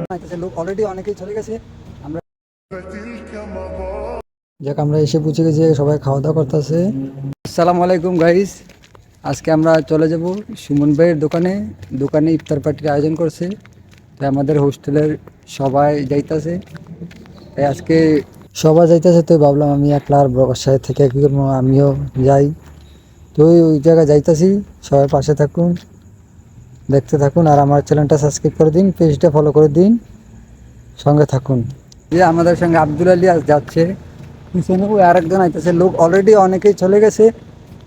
লোক অলরেডি অনেকেই চলে গেছে। আমরা যাক আমরা এসে পৌঁছে গেছি, সবাই খাওয়া দাওয়া করতেছে। আসসালামু আলাইকুম গাইস, আজকে আমরা চলে যাব সুমন ভাইয়ের দোকানে। দোকানে ইফতার পার্টির আয়োজন করছে, তাই আমাদের হোস্টেলের সবাই যাইতেছে। তাই আজকে সবাই যাইতেছে, তো ভাবলাম আমি একলা আর বাসায় থেকে কী করবো, আমিও যাই। তো ওই জায়গায় যাইতেছি, সবাই পাশে থাকুন, দেখতে থাকুন, আর আমার চ্যানেলটা সাবস্ক্রাইব করে দিন, পেজটা ফলো করে দিন, সঙ্গে থাকুন। যে আমাদের সঙ্গে আব্দুল আলী আজ যাচ্ছে, পিছনে ওই আরেকজন আইতেছে। লোক অলরেডি অনেকেই চলে গেছে,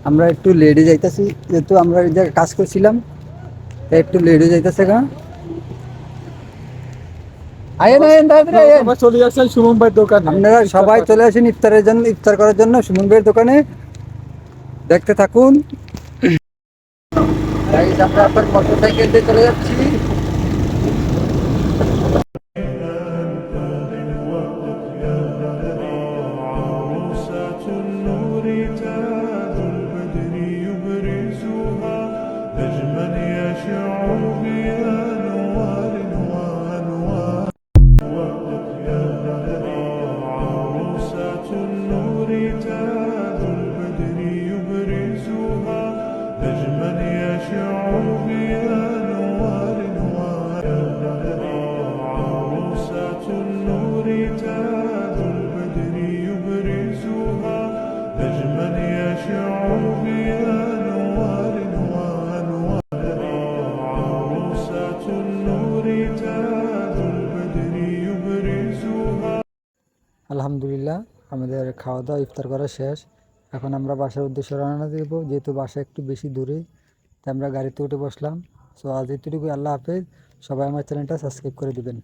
আমরা একটু লেটে যাইতেছি, যেহেতু আমরা এই জায়গায় কাজ করছিলাম, তাই একটু লেটে যাইতেছে। গা আয়েন আয়েন তাড়াতাড়ি আয়েন, চলে আসছেন সুমন ভাইয়ের দোকানে। আপনারা সবাই চলে আসেন ইফতারের জন্য, ইফতার করার জন্য সুমন ভাইয়ের দোকানে, দেখতে থাকুন। আমরা আপনার মোটরসাইকেল দিয়ে চলে যাচ্ছি। আলহামদুলিল্লাহ, আমাদের খাওয়া দাওয়া ইফতার করা শেষ। এখন আমরা বাসার উদ্দেশ্যে রওনা দেব, যেহেতু বাসা একটু বেশি দূরে, তাই আমরা গাড়িতে উঠে বসলাম। সো আজ এতটুকুই, আল্লাহ হাফেজ। সবাই আমার চ্যানেলটা সাবস্ক্রাইব করে দিবেন।